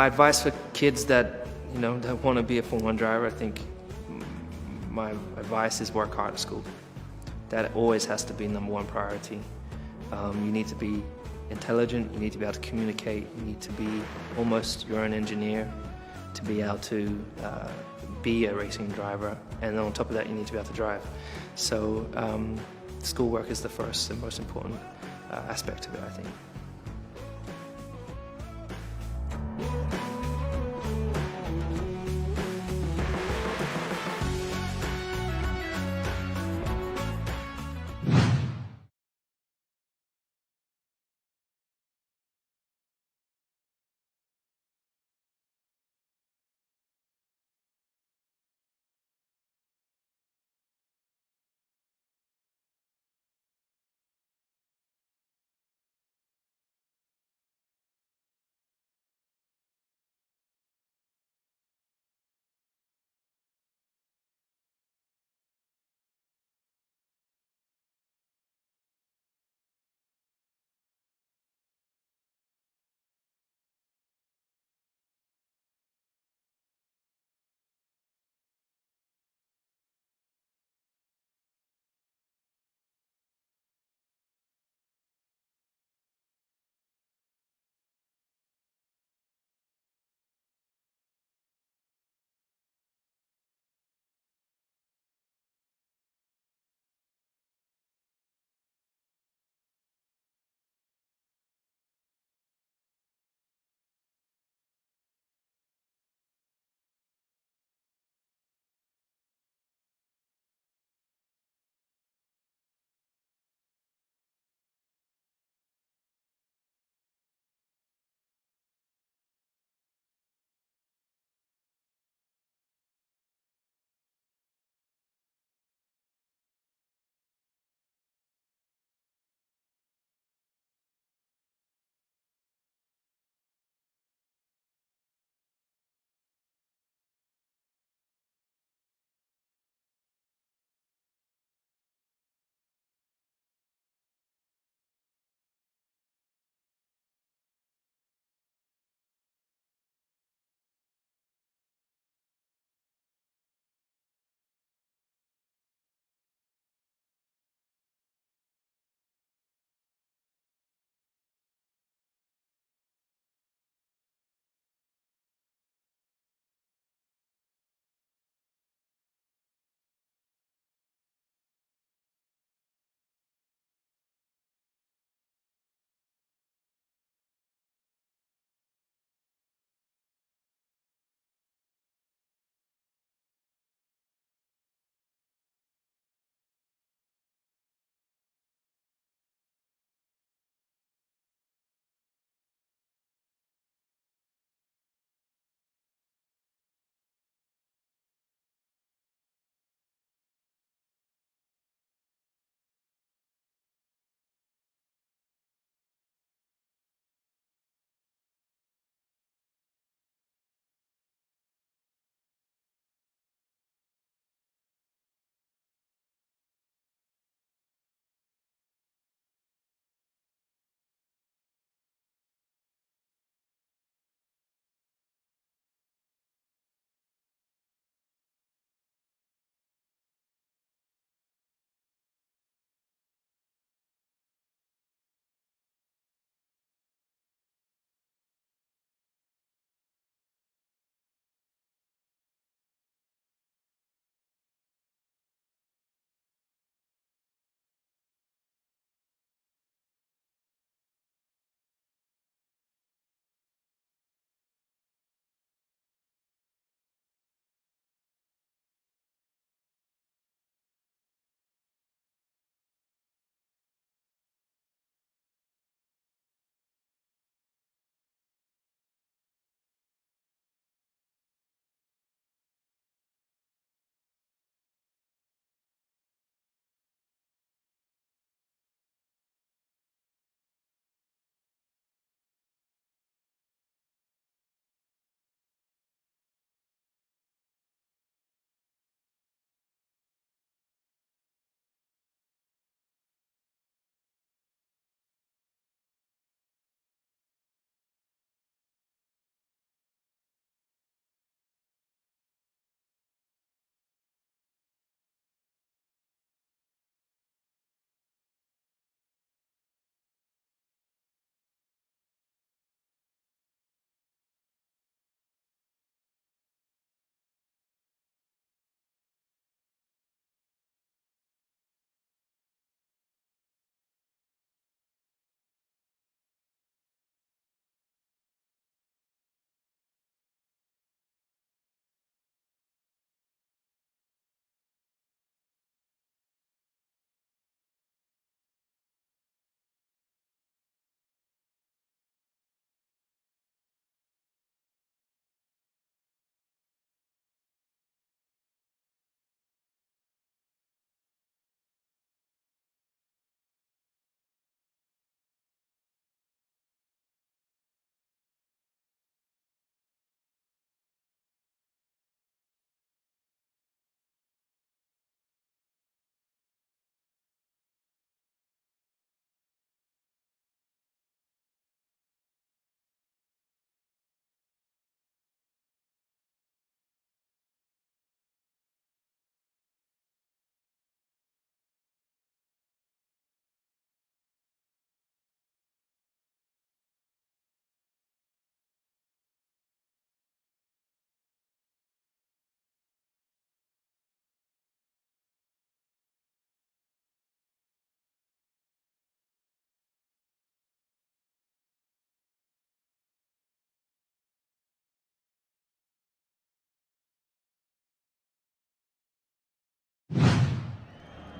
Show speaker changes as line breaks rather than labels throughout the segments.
My advice for kids that that want to be a Formula 1 driver, I think my advice is work hard at school. That always has to be number one priority. You need to be intelligent, you need to be able to communicate, you need to be almost your own engineer to be able to be a racing driver, and on top of that you need to be able to drive. So schoolwork is the first and most important aspect of it, I think.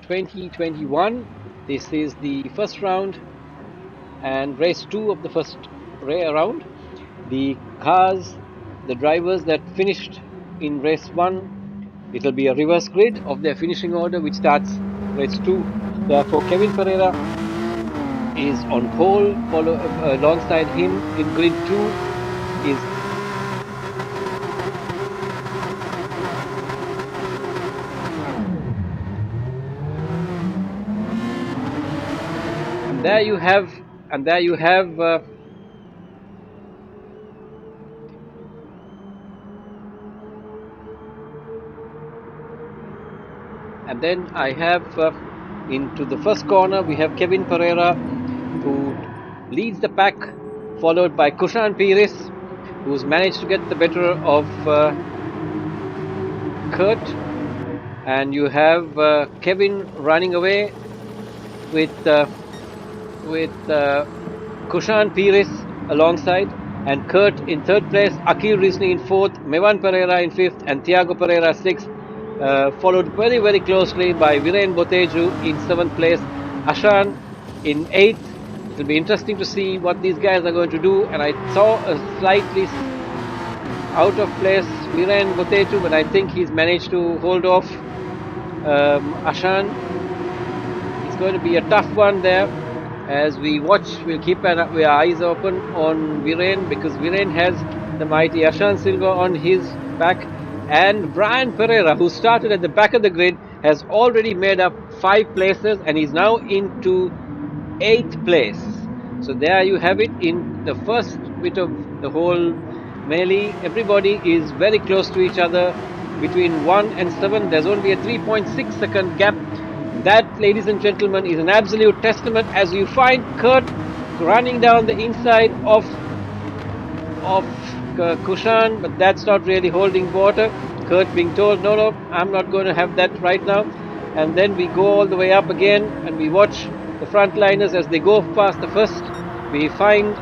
2021. This is the first round and race 2 of the first round. The cars, the drivers that finished in race 1, it will be a reverse grid of their finishing order, which starts race 2. Therefore, Kevin Pereira is on pole, alongside him in grid 2 is and there you have and then I have into the first corner we have Kevin Pereira, who leads the pack, followed by Kushan Pires, who's managed to get the better of Kurt, and you have Kevin running away with Kushan Pires alongside, and Kurt in third place, Akil Rizni in fourth, Mevan Pereira in fifth, and Thiago Pereira sixth, followed very, very closely by Viren Boteju in seventh place, Ashan in eighth. It will be interesting to see what these guys are going to do, and I saw a slightly out of place Viren Boteju, but I think he's managed to hold off Ashan. It's going to be a tough one there. As we watch, we'll keep our eyes open on Viren, because Viren has the mighty Ashan Silva on his back, and Brian Pereira, who started at the back of the grid, has already made up 5 places and is now into 8th place. So there you have it in the first bit of the whole melee. Everybody is very close to each other. Between 1 and 7, there's only a 3.6 second gap. That, ladies and gentlemen, is an absolute testament, as you find Kurt running down the inside of Kushan, but that's not really holding water. Kurt being told, no, I'm not going to have that right now. And then we go all the way up again, and we watch the frontliners as they go past the first. We find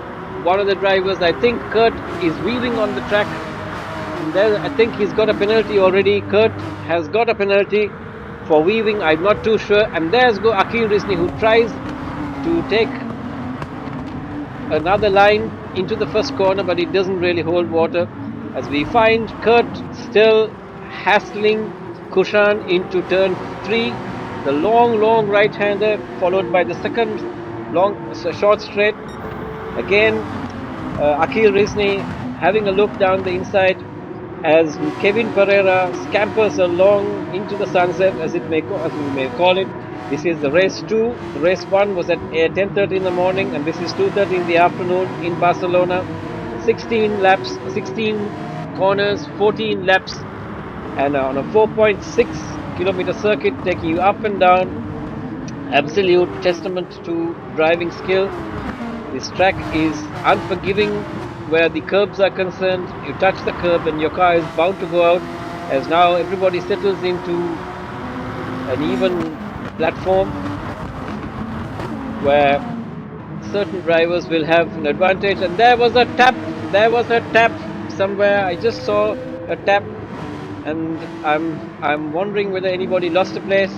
one of the drivers, I think Kurt, is weaving on the track. And there, I think he's got a penalty already. Kurt has got a penalty for weaving, I'm not too sure. And there's go Akil Rizni, who tries to take another line into the first corner, but it doesn't really hold water, as we find Kurt still hassling Kushan into turn 3, the long right-hander, followed by the second short straight. Again, Akil Rizni having a look down the inside as Kevin Pereira scampers along into the sunset, as we may call it. This is the race 2. The race 1 was at 10:30 in the morning, and this is 2:30 in the afternoon in Barcelona. 16 laps, 16 corners, 14 laps, and on a 4.6 kilometer circuit, taking you up and down. Absolute testament to driving skill. This track is unforgiving where the curbs are concerned. You touch the curb and your car is bound to go out, as now everybody settles into an even platform where certain drivers will have an advantage. And there was a tap somewhere. I just saw a tap, and I'm wondering whether anybody lost a place.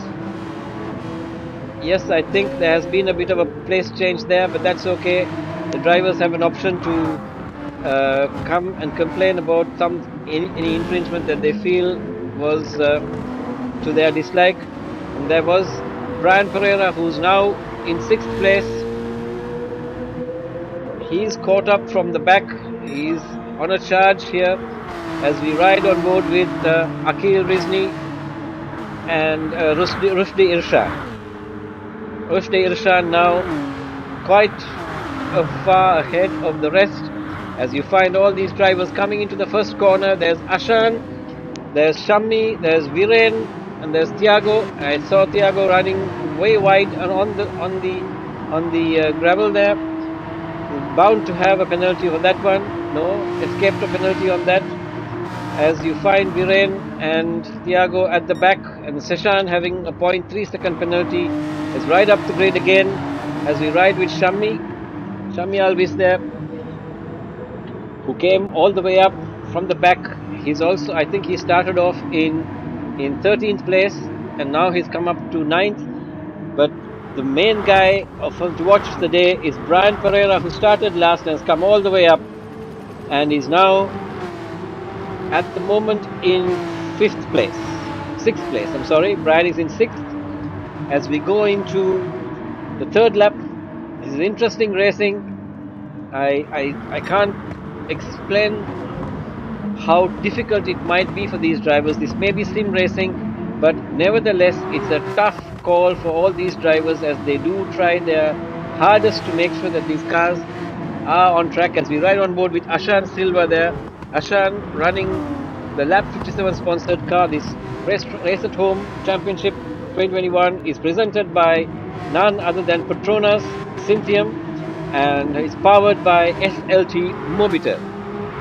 Yes, I think there has been a bit of a place change there, but that's okay. The drivers have an option to come and complain about any infringement that they feel was to their dislike. And there was Brian Pereira, who's now in 6th place. He's caught up from the back. He's on a charge here as we ride on board with Akil Rizni and Rushdie Irshan. Rushdie Irshan now quite far ahead of the rest, as you find all these drivers coming into the first corner. There's Ashan, there's Shammi, there's Viren, and there's Thiago. I saw Thiago running way wide and on the gravel there. Bound to have a penalty for that one. No, escaped a penalty on that. As you find Viren and Thiago at the back, and Seshan having a 0.3 second penalty, is right up the grid again as we ride with Shammi Alvis there, who came all the way up from the back. He's also, I think he started off in 13th place, and now he's come up to 9th. but the main guy to watch the day is Brian Pereira, who started last and has come all the way up and is now at the moment in sixth place. I'm sorry, Brian is in sixth. As we go into the third lap, this is interesting racing. I can't explain how difficult it might be for these drivers. This may be sim racing, but nevertheless, it's a tough call for all these drivers as they do try their hardest to make sure that these cars are on track. As we ride on board with Ashan Silva there, Ashan running the lap 57 sponsored car. This Race at Home Championship 2021 is presented by none other than PETRONAS SYNTIUM and is powered by SLT MOBITEL.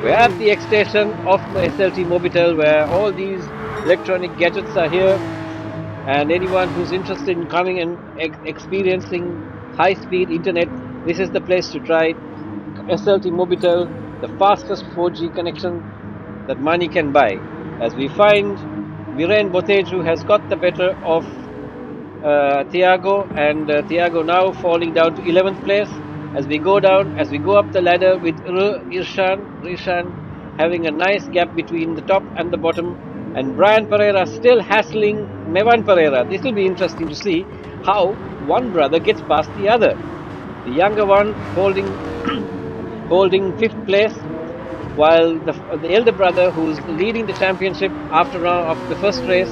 We're at the X station of the SLT MOBITEL where all these electronic gadgets are here, and anyone who's interested in coming and experiencing high-speed internet, this is the place to try SLT MOBITEL, the fastest 4G connection that money can buy. As we find Viren Boteju has got the better of Thiago, and Thiago now falling down to 11th place. As we go down, as we go up the ladder with Rishan having a nice gap between the top and the bottom, and Brian Pereira still hassling Mevan Pereira. This will be interesting to see how one brother gets past the other. The younger one holding holding 5th place, while the elder brother, who's leading the championship after the first race,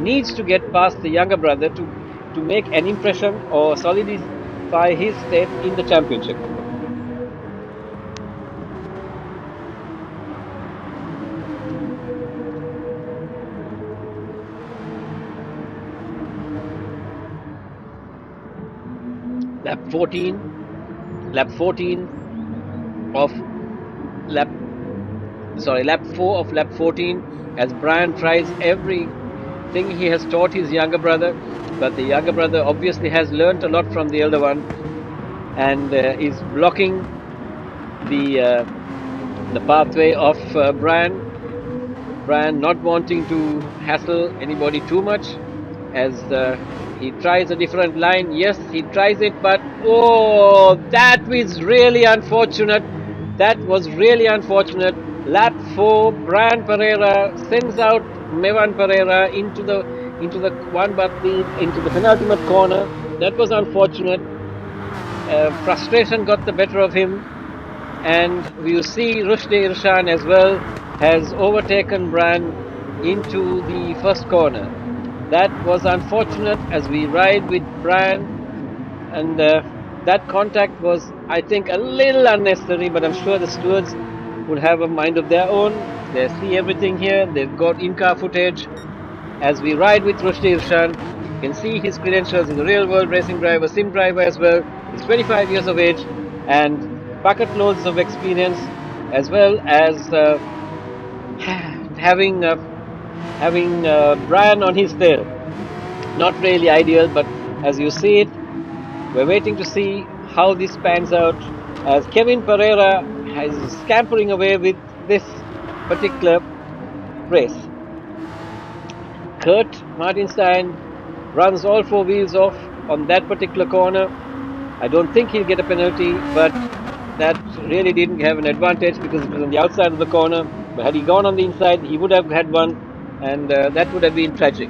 needs to get past the younger brother to make an impression or solidify his state in the championship. Lap 14 of lap 4 of lap 14, as Brian tries everything he has taught his younger brother, but the younger brother obviously has learnt a lot from the elder one and is blocking the pathway of Brian not wanting to hassle anybody too much, as he tries a different line. Yes, he tries it, but oh, that was really unfortunate. Lap 4, Brian Pereira sends out Mevan Pereira into the penultimate corner. That was unfortunate. Frustration got the better of him, and we see Rushdie Irshan as well has overtaken Brian into the first corner. That was unfortunate as we ride with Brian, and that contact was, I think, a little unnecessary, but I'm sure the stewards will have a mind of their own. They see everything here. They've got in-car footage. As we ride with Rushdie Irshan, you can see his credentials. He's a real-world racing driver, sim driver as well. He's 25 years of age and bucket loads of experience, as well as having Brian on his tail. Not really ideal, but as you see it, we're waiting to see how this pans out, as Kevin Pereira is scampering away with this particular race. Kurt Martinstein runs all 4 wheels off on that particular corner. I don't think he'll get a penalty, but that really didn't have an advantage because it was on the outside of the corner. But had he gone on the inside, he would have had one, and that would have been tragic.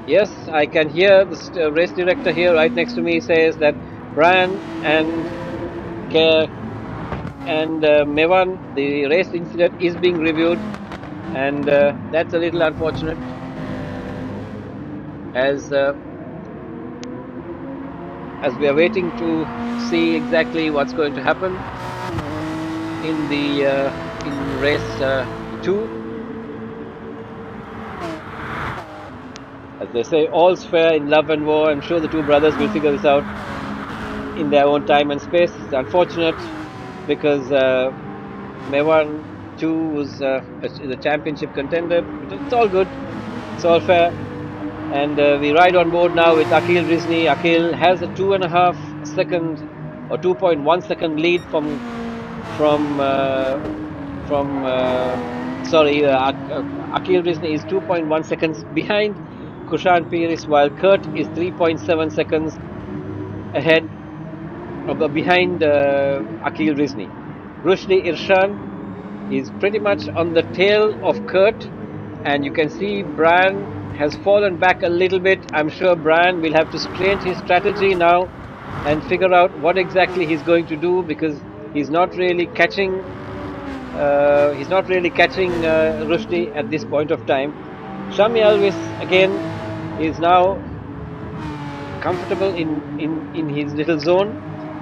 Yes, I can hear the race director here right next to me says that Brian and Mevan, the race incident is being reviewed, and that's a little unfortunate, as we are waiting to see exactly what's going to happen in the in race 2. As they say, all's fair in love and war. I'm sure the two brothers will figure this out in their own time and space. It's unfortunate because Mevan too was a championship contender. But it's all good. It's all fair. And we ride on board now with Akhil Rizni. Akhil has a 2.5 second or 2.1 second lead from sorry, Akil Rizvi is 2.1 seconds behind Kushan Piris, while Kurt is 3.7 seconds ahead, behind Akil Rizvi. Rushdie Irshan is pretty much on the tail of Kurt, and you can see Brian has fallen back a little bit. I'm sure Brian will have to change his strategy now and figure out what exactly he's going to do, because he's not really catching Rushdie at this point of time. Shami Alvis again is now comfortable in his little zone,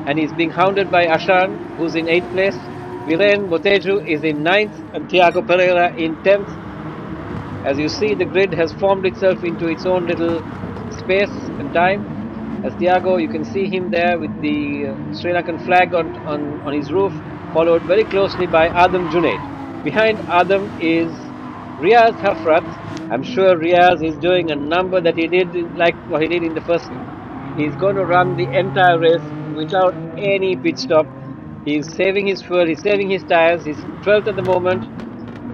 and he's being hounded by Ashan, who's in 8th place. Viren Boteju is in 9th, and Thiago Pereira in 10th. As you see, the grid has formed itself into its own little space and time. As Thiago, you can see him there with the Sri Lankan flag on his roof, followed very closely by Adam Junaid. Behind Adam is Riaz Hafrat. I'm sure Riaz is doing a number that he did, like what he did in the first. He's going to run the entire race without any pit stop. He's saving his fuel, he's saving his tires. He's 12th at the moment,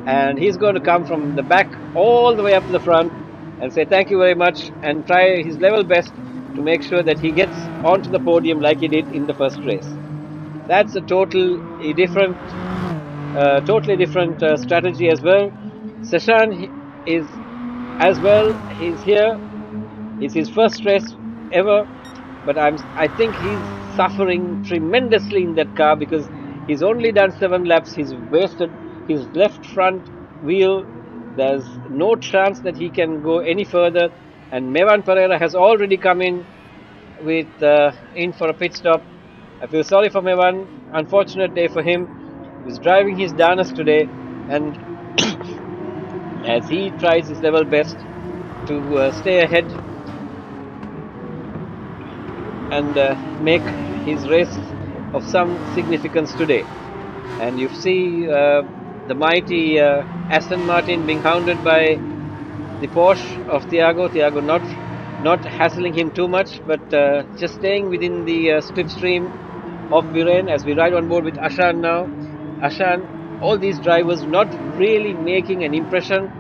and he's going to come from the back all the way up to the front and say thank you very much and try his level best to make sure that he gets onto the podium like he did in the first race. That's a totally different strategy as well. Seshan is as well. He's here. It's his first race ever, but I think he's suffering tremendously in that car, because he's only done 7 laps. He's wasted his left front wheel. There's no chance that he can go any further. And Mevan Pereira has already come in with in for a pit stop. I feel sorry for Mevan. Unfortunate day for him. He's driving his Danas today, and as he tries his level best to stay ahead and make his race of some significance today. And you see the mighty Aston Martin being hounded by the Porsche of Thiago. Thiago not hassling him too much, but just staying within the slipstream of Viren as we ride on board with Ashan now. Ashan, all these drivers not really making an impression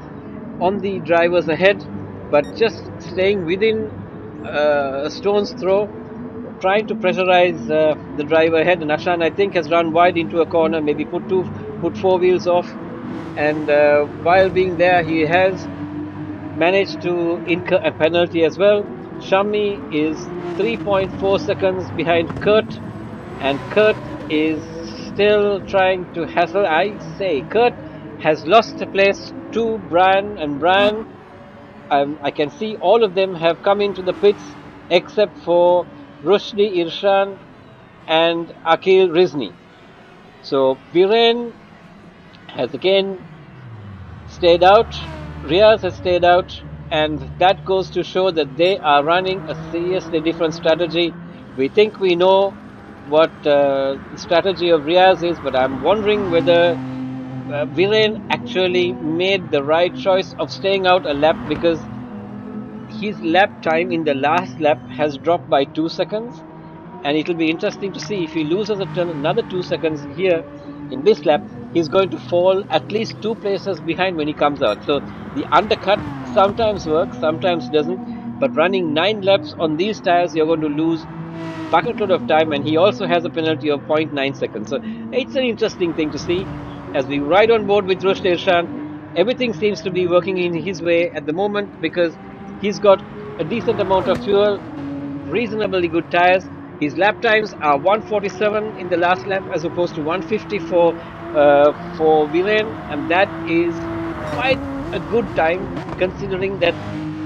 on the drivers ahead, but just staying within a stone's throw, trying to pressurize the driver ahead. And Ashan, I think, has run wide into a corner, maybe put 4 wheels off, and while being there, he has managed to incur a penalty as well. Shami is 3.4 seconds behind Kurt, and Kurt is still trying to hassle. I say Kurt has lost a place to Brian, and Brian, I can see all of them have come into the pits except for Rushdie Irshan and Akil Rizvi. So Viren has again stayed out, Riaz has stayed out, and that goes to show that they are running a seriously different strategy. We think we know what the strategy of Riaz is, but I'm wondering whether Viren actually made the right choice of staying out a lap, because his lap time in the last lap has dropped by 2 seconds, and it will be interesting to see if he loses another 2 seconds here in this lap. He's going to fall at least 2 places behind when he comes out. So the undercut sometimes works, sometimes doesn't, but running 9 laps on these tires, you're going to lose bucketload of time, and he also has a penalty of 0.9 seconds. So it's an interesting thing to see as we ride on board with Rushdie Irshan. Everything seems to be working in his way at the moment, because he's got a decent amount of fuel, reasonably good tires. His lap times are 147 in the last lap as opposed to 150 for Viren, and that is quite a good time considering that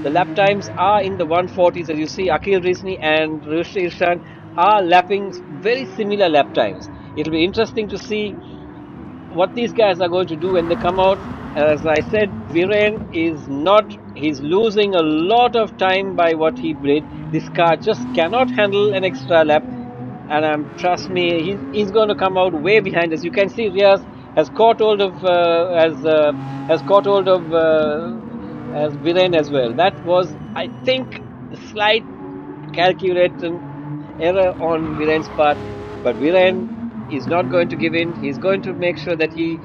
the lap times are in the 140s. As you see, Akil Rizvi and Rushdie Irshan are lapping very similar lap times. It'll be interesting to see what these guys are going to do when they come out. As I said, Viren he's losing a lot of time by what he did. This car just cannot handle an extra lap, and trust me, he's going to come out way behind. As you can see, Riaz has caught hold of as Viren as well. That was, I think, a slight calculated error on Viren's part, but Viren is not going to give in. He's going to make sure that he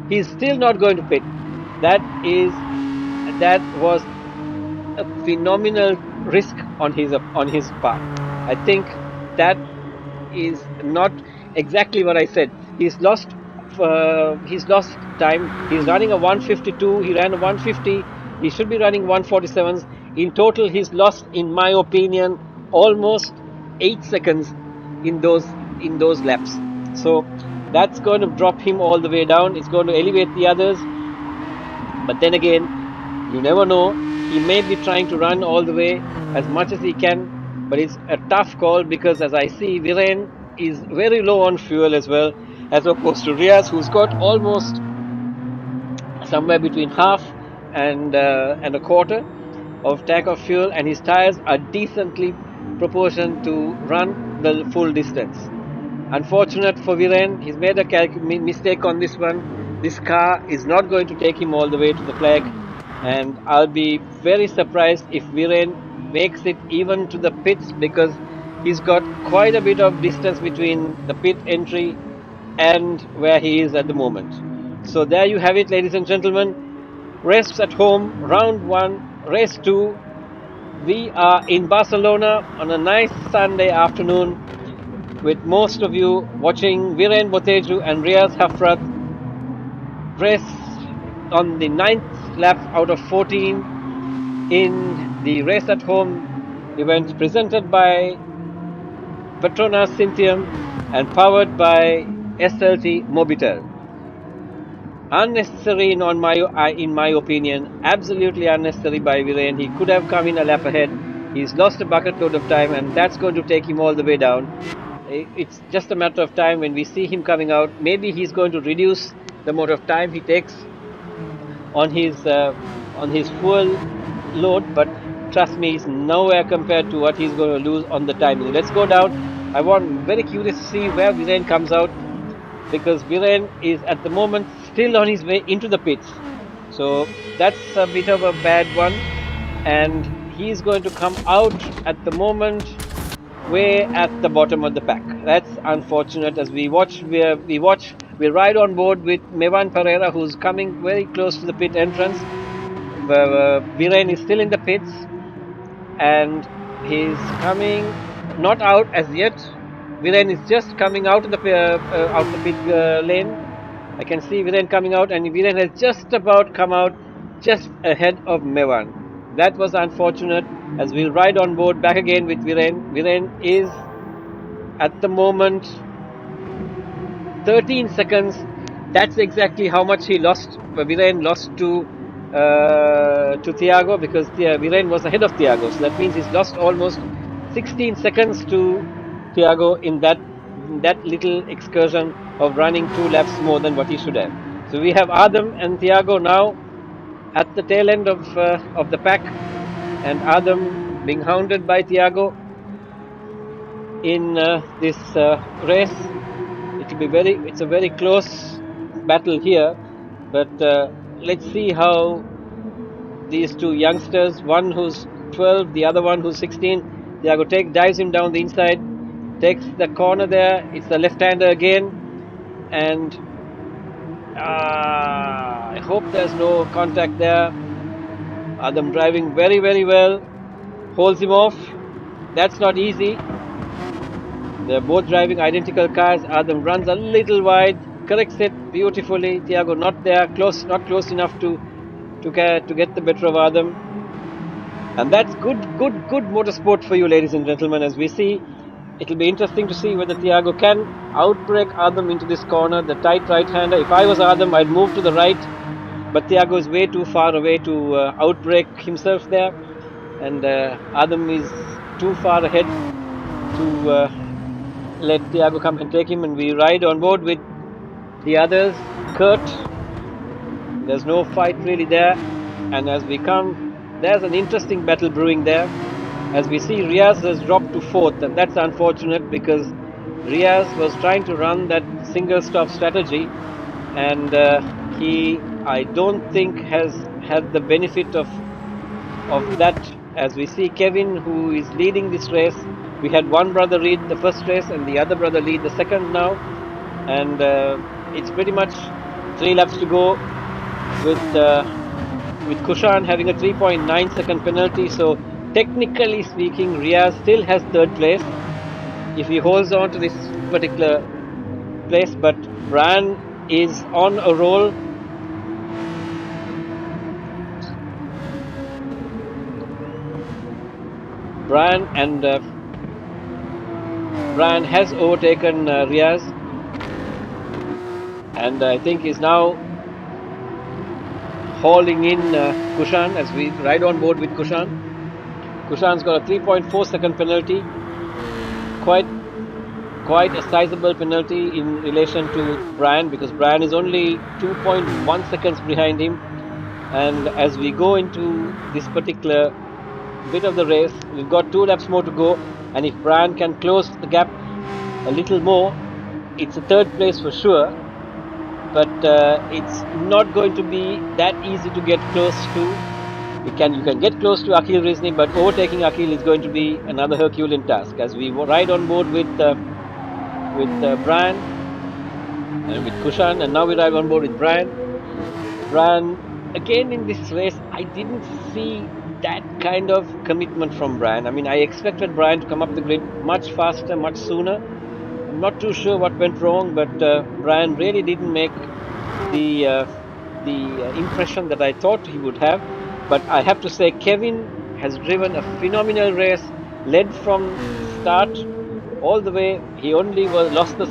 He's still not going to pit. That was a phenomenal risk on his part. I think that is not exactly what I said. He's lost time. He's running a 152. He ran a 150. He should be running 147s. In total, he's lost, in my opinion, almost 8 seconds in those laps. So that's going to drop him all the way down. It's going to elevate the others. But then again, you never know. He may be trying to run all the way as much as he can, but it's a tough call because, as I see, Viren is very low on fuel as well, as opposed to Riaz, who's got almost somewhere between half and a quarter of tank of fuel, and his tires are decently proportioned to run the full distance. Unfortunate for Viren, he's made a mistake on this one. This car is not going to take him all the way to the flag, and I'll be very surprised if Viren makes it even to the pits, because he's got quite a bit of distance between the pit entry and where he is at the moment. So there you have it, ladies and gentlemen. Race at home, round 1, race 2. We are in Barcelona on a nice Sunday afternoon, with most of you watching Viren Boteju and Riaz Hafrat race on the 9th lap out of 14 in the race at home event presented by PETRONAS SYNTIUM and powered by SLT MOBITEL. Unnecessary in my opinion, absolutely unnecessary by Viren. He could have come in a lap ahead. He's lost a bucket load of time, and that's going to take him all the way down. It's just a matter of time when we see him coming out. Maybe he's going to reduce the amount of time he takes on his fuel load, but trust me, he's nowhere compared to what he's going to lose on the timing. Let's go down. I'm very curious to see where Viren comes out, because Viren is at the moment still on his way into the pits. So that's a bit of a bad one, and he's going to come out at the moment way at the bottom of the pack. That's unfortunate. As we ride on board with Mevan Pereira, who's coming very close to the pit entrance. Viren is still in the pits, and he's coming not out as yet. Viren is just coming out of the pit lane. I can see Viren coming out, and Viren has just about come out just ahead of Mevan. That was unfortunate, as we'll ride on board back again with Viren. Viren is at the moment 13 seconds. That's exactly how much Viren lost to Thiago, because Viren was ahead of Thiago. So that means he's lost almost 16 seconds to Thiago in that little excursion of running 2 laps more than what he should have. So we have Adam and Thiago now at the tail end of the pack, and Adam being hounded by Thiago in this race. It's a very close battle here, but let's see how these two youngsters, one who's 12, the other one who's 16, Thiago dives him down the inside, takes the corner there. It's the left-hander again, and I hope there's no contact there. Adam driving very, very well, holds him off. That's not easy. They're both driving identical cars. Adam runs a little wide, corrects it beautifully. Thiago not not close enough to get the better of Adam. And that's good motorsport for you, ladies and gentlemen. As we see, it'll be interesting to see whether Thiago can outbrake Adam into this corner, the tight right-hander. If I was Adam, I'd move to the right, but Thiago is way too far away to outbrake himself there, and Adam is too far ahead to let Thiago come and take him. And we ride on board with the others. Kurt, there's no fight really there, and as we come, there's an interesting battle brewing there. As we see, Riaz has dropped to 4th, and that's unfortunate, because Riaz was trying to run that single stop strategy, and he, I don't think, has had the benefit of that. As we see Kevin, who is leading this race, we had one brother lead the first race and the other brother lead the second now, and it's pretty much 3 laps to go with Kushan having a 3.9 second penalty. So technically speaking, Riaz still has third place if he holds on to this particular place, but Brian is on a roll. Brian has overtaken Riaz, and I think he's now hauling in Kushan as we ride on board with Kushan. Kushan's got a 3.4 second penalty, quite a sizable penalty in relation to Brian, because Brian is only 2.1 seconds behind him. And as we go into this particular bit of the race, we've got 2 laps more to go, and if Brian can close the gap a little more, it's a third place for sure, but it's not going to be that easy to get close to. You can get close to Akhil Rizni, but overtaking Akhil is going to be another Herculean task. As we ride on board with Brian and with Kushan, and now we ride on board with Brian. Brian, again in this race, I didn't see that kind of commitment from Brian. I mean, I expected Brian to come up the grid much faster, much sooner. I'm not too sure what went wrong, but Brian really didn't make the impression that I thought he would have. But I have to say, Kevin has driven a phenomenal race, led from start all the way. He only lost the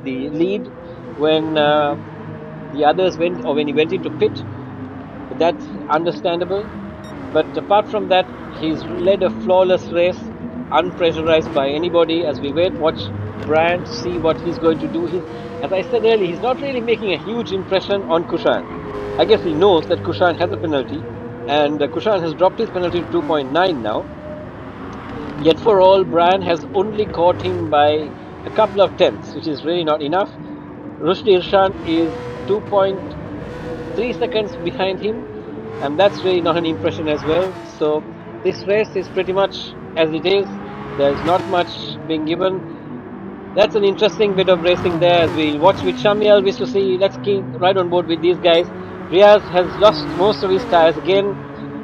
lead when the others went, or when he went into pit. That's understandable. But apart from that, he's led a flawless race, unpressurized by anybody. As we watch Brian to see what he's going to do. As I said earlier, he's not really making a huge impression on Kushan. I guess he knows that Kushan has a penalty, and Kushan has dropped his penalty to 2.9 now. Yet for all, Brian has only caught him by a couple of tenths, which is really not enough. Rushdie Irshan is 2.3 seconds behind him, and that's really not an impression as well. So this race is pretty much as it is. There's not much being given. That's an interesting bit of racing there as we watch with Shamiel Visusi. Let's keep right on board with these guys. Riaz has lost most of his tires again,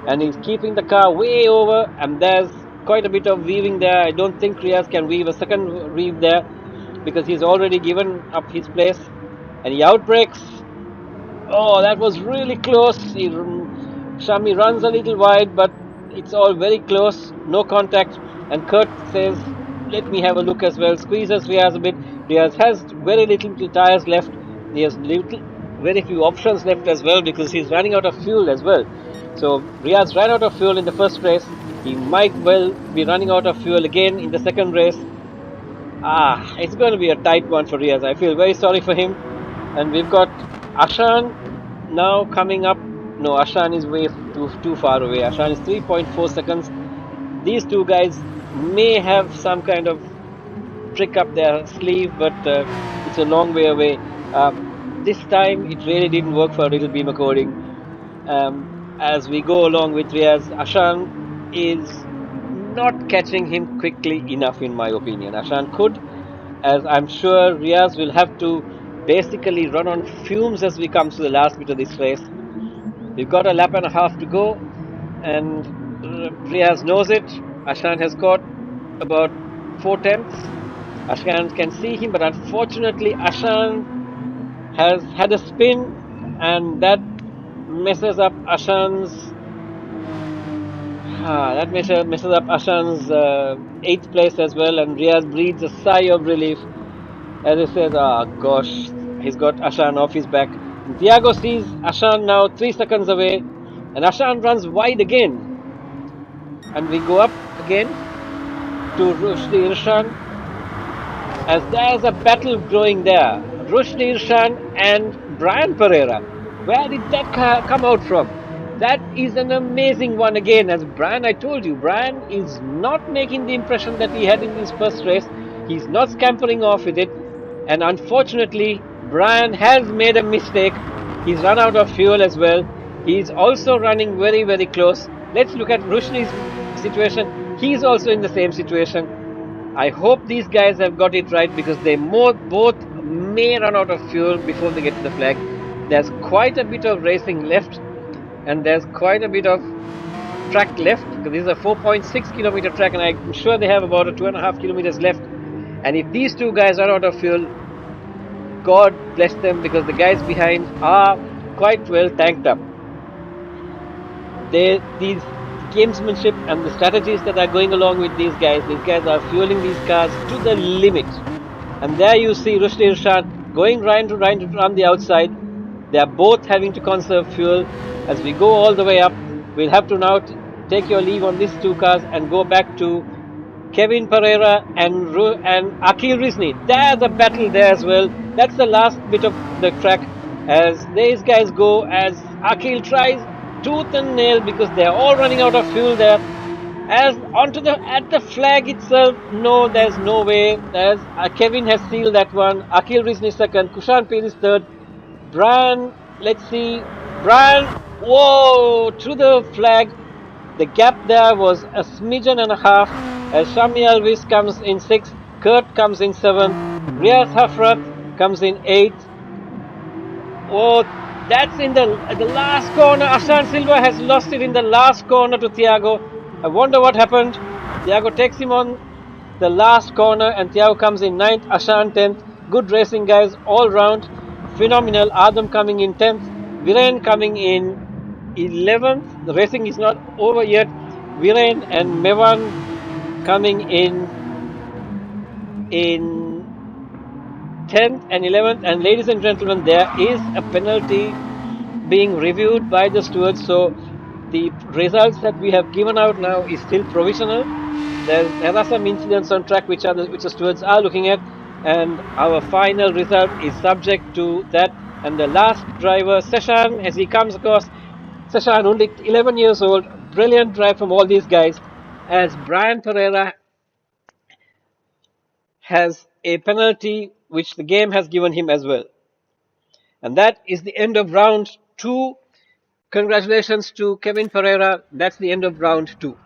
and he's keeping the car way over, and there's quite a bit of weaving there. I don't think Riaz can weave a second weave there, because he's already given up his place, and he outbreaks. Oh, that was really close. Shami runs a little wide, but it's all very close, no contact, and Kurt says, let me have a look as well. Squeezes Riaz a bit. Riaz has very little tires left. He has very few options left as well, because he's running out of fuel as well. So Riaz ran out of fuel in the first race. He might well be running out of fuel again in the second race. It's going to be a tight one for Riaz. I feel very sorry for him. And we've got Ashan now coming up. No, Ashan is way too far away. Ashan is 3.4 seconds. These two guys may have some kind of trick up their sleeve, but it's a long way away. This time it really didn't work for Little Beamer Coding. As we go along with Riaz, Ashan is not catching him quickly enough, in my opinion. Ashan could, as I'm sure Riaz will have to basically run on fumes as we come to the last bit of this race. We've got a lap and a half to go, and Riaz knows it. Ashan has got about 4 tenths. Ashan can see him, but unfortunately Ashan has had a spin, and that messes up Ashan's messes up Ashan's 8th place as well, and Riaz breathes a sigh of relief as he says, gosh, he's got Ashan off his back. Thiago sees Ashan now 3 seconds away, and Ashan runs wide again. And we go up again to Rushdie Irshan, as there's a battle growing there. Rushdie Irshan and Brian Pereira. Where did that come out from? That is an amazing one again. As Brian, I told you, Brian is not making the impression that he had in his first race. He's not scampering off with it. And unfortunately, Brian has made a mistake. He's run out of fuel as well. He's also running very, very close. Let's look at Rushdie's situation. He's also in the same situation. I hope these guys have got it right, because they both may run out of fuel before they get to the flag. There's quite a bit of racing left, and there's quite a bit of track left, because this is a 4.6 kilometer track, and I'm sure they have about 2.5 kilometers left. And if these two guys run out of fuel, God bless them, because the guys behind are quite well tanked up. These gamesmanship and the strategies that are going along with these guys are fueling these cars to the limit. And there you see Rushdie Irshad going trying to run the outside. They are both having to conserve fuel. As we go all the way up, we'll have to now take your leave on these two cars and go back to Kevin Pereira and Akil Rizni. There's a battle there as well. That's the last bit of the track as these guys go, as Akil tries tooth and nail because they're all running out of fuel there. As at the flag itself, no, there's no way. There's Kevin has sealed that one. Akil Rizni second. Kushan Peel is third. Brian, let's see. Brian, whoa, to the flag. The gap there was a smidgen and a half. As Shami Alvis comes in 6th, Kurt comes in 7th, Riaz Hafrat comes in 8th. Oh, that's in the last corner. Ashan Silva has lost it in the last corner to Thiago. I wonder what happened. Thiago takes him on the last corner, and Thiago comes in 9th, Ashan 10th. Good racing, guys, all round. Phenomenal. Adam coming in 10th, Viren coming in 11th. The racing is not over yet. Viren and Mevan coming in 10th and 11th. And ladies and gentlemen, there is a penalty being reviewed by the stewards. So the results that we have given out now is still provisional. There are some incidents on track which the stewards are looking at, and our final result is subject to that. And the last driver, Seshan, as he comes across, Seshan, only 11 years old, brilliant drive from all these guys, as Brian Pereira has a penalty which the game has given him as well. And that is the end of round 2. Congratulations to Kevin Pereira. That's the end of round 2.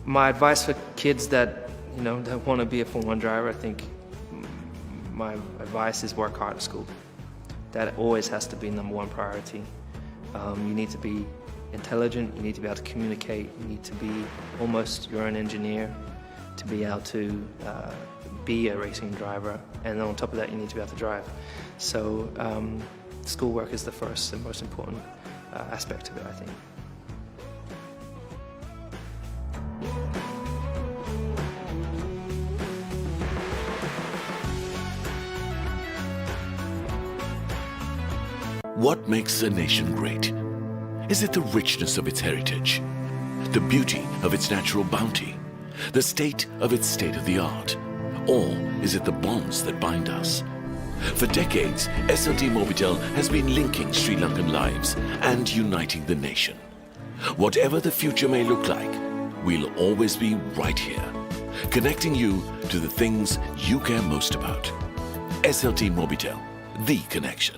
My advice for kids that want to be a Formula 1 driver, I think my advice is work hard at school. That always has to be #1 priority. You need to be intelligent, you need to be able to communicate, you need to be almost your own engineer. to be able to be a racing driver, and on top of that you need to be able to drive. So schoolwork is the first and most important aspect of it, I think.
What makes a nation great? Is it the richness of its heritage, the beauty of its natural bounty, the state of its state-of-the-art? Or is it the bonds that bind us? For decades, SLT MOBITEL has been linking Sri Lankan lives and uniting the nation. Whatever the future may look like, we'll always be right here, connecting you to the things you care most about. SLT MOBITEL, the connection.